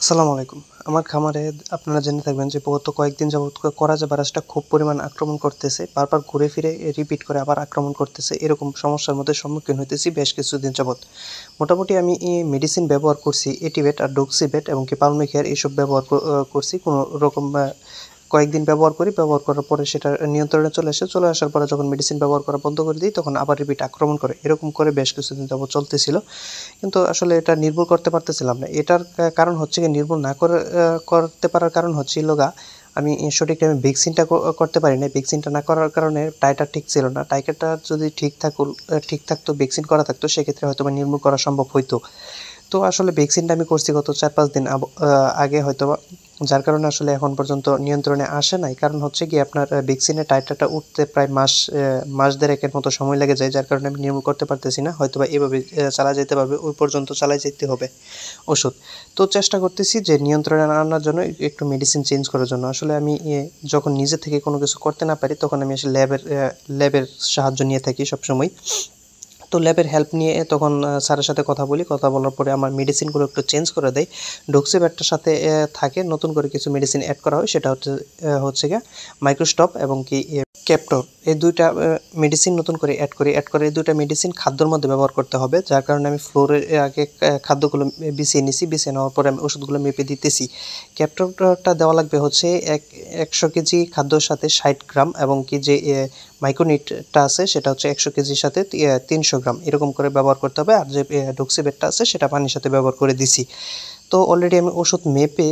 আসসালামু আলাইকুম। আমার খামারে আপনারা জেনে থাকবেন যে গত কয়েকদিন যাবৎ করাজা ভাইরাসটা খুব পরিমাণ আক্রমণ করতেছে। বারবার ঘুরে ফিরে রিপিট করে আবার আক্রমণ করতেছে। এরকম সমস্যার মধ্যে সম্মুখীন হইতেছি বেশ কিছুদিন যাবৎ। মোটামুটি আমি মেডিসিন ব্যবহার করছি এটিভেট আর ডক্সিভেট এবং কি পালমিকেয়ার এইসব ব্যবহার করছি। কোনো রকম কয়েকদিন ব্যবহার করার পরে সেটা নিয়ন্ত্রণে চলে আসার পরে যখন মেডিসিন ব্যবহার করা বন্ধ করে দিই তখন আবার রিপিট আক্রমণ করে। এরকম করে বেশ কিছুদিন যাবৎ চলতেছিল। কিন্তু আসলে এটা নির্ভুল করতে পারতেছিলাম না। এটার কারণ হচ্ছে গিয়ে নির্ভুল না করতে পারার কারণ হচ্ছিল আমি সঠিক টাইমে ভ্যাকসিনটা করতে পারি নাই। ভ্যাকসিনটা না করার কারণে টাইটার ঠিক ছিল না। টাইটারটা যদি ঠিক থাকতো, ভ্যাকসিন করা থাকতো সেক্ষেত্রে হয়তোবা নির্মূল করা সম্ভব হইতো। তো আসলে ভ্যাকসিনটা আমি করছি গত ৪-৫ দিন আগে হয়তোবা, যার কারণে আসলে এখন পর্যন্ত নিয়ন্ত্রণে আসে নাই। কারণ হচ্ছে গিয়ে আপনার ভ্যাকসিনের টাইটারটা উঠতে প্রায় মাস দেড়েকের মতো সময় লেগে যায়, যার কারণে আমি নির্মূল করতে পারতেছি না। হয়তোবা এভাবে চালা যেতে পারবে, ওই পর্যন্ত চালাই যেতে হবে ওষুধ। তো চেষ্টা করতেছি যে নিয়ন্ত্রণে আনার জন্য একটু মেডিসিন চেঞ্জ করার জন্য। আসলে আমি যখন নিজে থেকে কোনো কিছু করতে না পারি তখন আমি আসলে ল্যাবের সাহায্য নিয়ে থাকি সবসময়। তো ল্যাবের হেল্প নিয়ে তখন স্যারের সাথে কথা বলি। কথা বলার পরে আমার মেডিসিনগুলো একটু চেঞ্জ করে দেয়। ডক্সিভ্যাটটার সাথে থাকে নতুন করে কিছু মেডিসিন অ্যাড করা হয়, সেটা হচ্ছে গিয়ে মাইক্রোস্টপ এবং কি ক্যাপটর। এই দুইটা মেডিসিন নতুন করে অ্যাড করে এই দুইটা মেডিসিন খাদ্যর মধ্যে ব্যবহার করতে হবে, যার কারণে আমি ফ্লোরের আগে খাদ্যগুলো বিছিয়ে নিছি। বিছিয়ে নেওয়ার পরে আমি ওষুধগুলো মেপে দিতেছি। ক্যাপটরটা দেওয়া লাগবে হচ্ছে ১০০ কেজি খাদ্যর সাথে ৬০ গ্রাম এবং কি যে মাইক্রোনিটটা আছে সেটা হচ্ছে ১০০ কেজির সাথে ৩০০ গ্রাম এরকম করে ব্যবহার করতে হবে। আর যে ডক্সিভেটটা আছে সেটা পানির সাথে ব্যবহার করে দিছি। তো অলরেডি আমি ওষুধ মেপে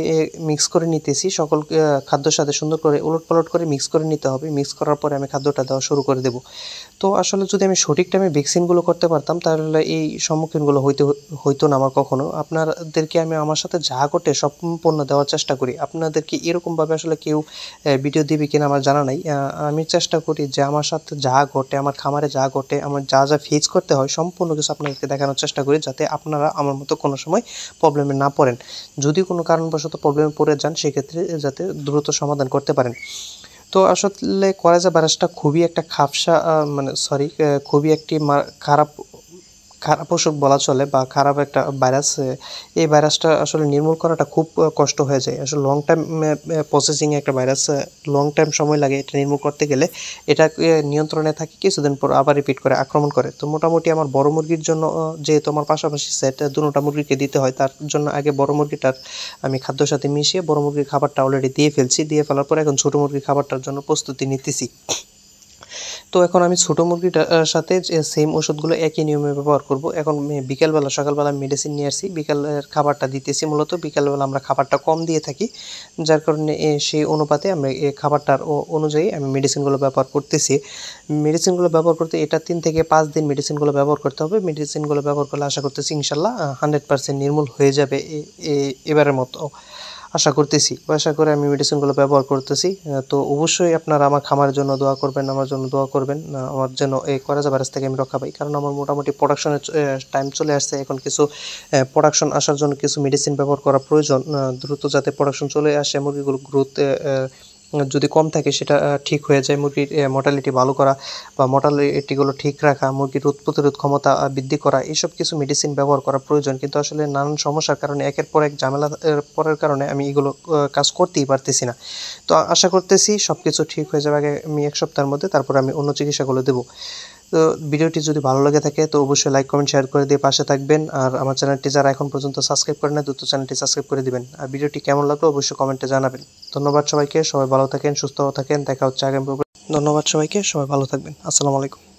মিক্স করে নিতেছি। সকল খাদ্যর সাথে সুন্দর করে উলটপালট করে মিক্স করে নিতে হবে। মিক্স করার পরে আমি খাদ্যটা দেওয়া শুরু করে দেব। তো আসলে যদি আমি সঠিক টাইমে ভ্যাকসিনগুলো করতে পারতাম তাহলে এই সম্মুখীনগুলো হইতো না আমার কখনো। আপনাদেরকে আমি আমার সাথে যা ঘটে সম্পূর্ণ দেওয়ার চেষ্টা করি। আপনাদেরকে এরকমভাবে আসলে কেউ ভিডিও দিবে কিনা আমার জানা নাই। আমি চেষ্টা করি যে আমার সাথে যা ঘটে, আমার খামারে যা ঘটে, আমার যা ফেস করতে হয় সম্পূর্ণ কিছু আপনাদেরকে দেখানোর চেষ্টা করি, যাতে আপনারা আমার মতো কোনো সময় প্রবলেমে না পড়েন। যদি কোনো কারণবশত প্রবলেমে পড়ে যান সেক্ষেত্রে যাতে দ্রুত সমাধান করতে পারেন। তো আসলে কলেজা ভাইরাসটা খুবই একটা খুবই একটি খারাপ অসুখ বলা চলে বা খারাপ একটা ভাইরাস। এই ভাইরাসটা আসলে নির্মূল করাটা খুব কষ্ট হয়ে যায়। আসলে লং টাইম প্রসেসিং একটা ভাইরাস, লং টাইম সময় লাগে এটা নির্মূল করতে গেলে। এটা নিয়ন্ত্রণে থাকে, কিছুদিন পর আবার রিপিট করে আক্রমণ করে। তো মোটামুটি আমার বড় মুরগির জন্য যেহেতু আমার পাশাপাশি সেট দুটোটা মুরগিকে দিতে হয়, তার জন্য আগে বড় মুরগিটার আমি খাদ্যের সাথে মিশিয়ে বড় মুরগির খাবারটা অলরেডি দিয়ে ফেলছি। দিয়ে ফেলার পরে এখন ছোটো মুরগির খাবারটার জন্য প্রস্তুতি নিতেছি। তো এখন আমি ছোটো মুরগিটার সাথে যে সেম ওষুধগুলো একই নিয়মে ব্যবহার করব। এখন বিকেলবেলা সকালবেলা মেডিসিন নিয়ে আসছি, বিকালের খাবারটা দিতেছি। মূলত বিকালবেলা আমরা খাবারটা কম দিয়ে থাকি, যার কারণে সেই অনুপাতে আমরা এই খাবারটার অনুযায়ী আমি মেডিসিনগুলো ব্যবহার করতেছি। মেডিসিনগুলো ব্যবহার করতে এটা ৩ থেকে ৫ দিন মেডিসিনগুলো ব্যবহার করতে হবে। মেডিসিনগুলো ব্যবহার করলে আশা করতেছি ইনশাল্লাহ 100% নির্মূল হয়ে যাবে এবারের মতো আশা করতেছি। আশা করে আমি মেডিসিনগুলো ব্যবহার করতেছি। তো অবশ্যই আপনারা আমার খামারের জন্য দোয়া করবেন, আমার জন্য দোয়া করবেন। আমার যেন এই কলেরা ভাইরাস থেকে আমি রক্ষা পাই। কারণ আমার মোটামুটি প্রোডাকশনের টাইম চলে আসছে। এখন কিছু প্রোডাকশন আসার জন্য কিছু মেডিসিন ব্যবহার করা প্রয়োজন। দ্রুত যাতে প্রোডাকশন চলে আসে, মুরগিগুলো গ্রোথ যদি কম থাকে সেটা ঠিক হয়ে যায়। মুরগির মর্টালিটি ভালো করা বা মর্টালিটিগুলো ঠিক রাখা, মুরগির রোগ প্রতিরোধ ক্ষমতা বৃদ্ধি করা, এইসব কিছু মেডিসিন ব্যবহার করা প্রয়োজন। কিন্তু আসলে নানান সমস্যার কারণে একের পর এক ঝামেলা পড়ার কারণে আমি এগুলো কাজ করতেই পারতেছি না। তো আশা করতেছি সব কিছু ঠিক হয়ে যাবে আমি ১ সপ্তাহের মধ্যে, তারপরে আমি অন্য চিকিৎসাগুলো দেবো। তো ভিডিওটি যদি ভালো লেগে থাকে তো অবশ্যই লাইক, কমেন্ট, শেয়ার করে দিয়ে পাশে থাকবেন। আর আমার চ্যানেলটি যারা এখন পর্যন্ত সাবস্ক্রাইব করেন না, দ্রুত চ্যানেলটি সাবস্ক্রাইব করে দিবেন। আর ভিডিওটি কেমন লাগলো অবশ্যই কমেন্টে জানাবেন। ধন্যবাদ সবাইকে, সবাই ভালো থাকেন, সুস্থ থাকেন। দেখা হচ্ছে আগামী। ধন্যবাদ সবাইকে, সবাই ভালো থাকবেন। আসসালামু আলাইকুম।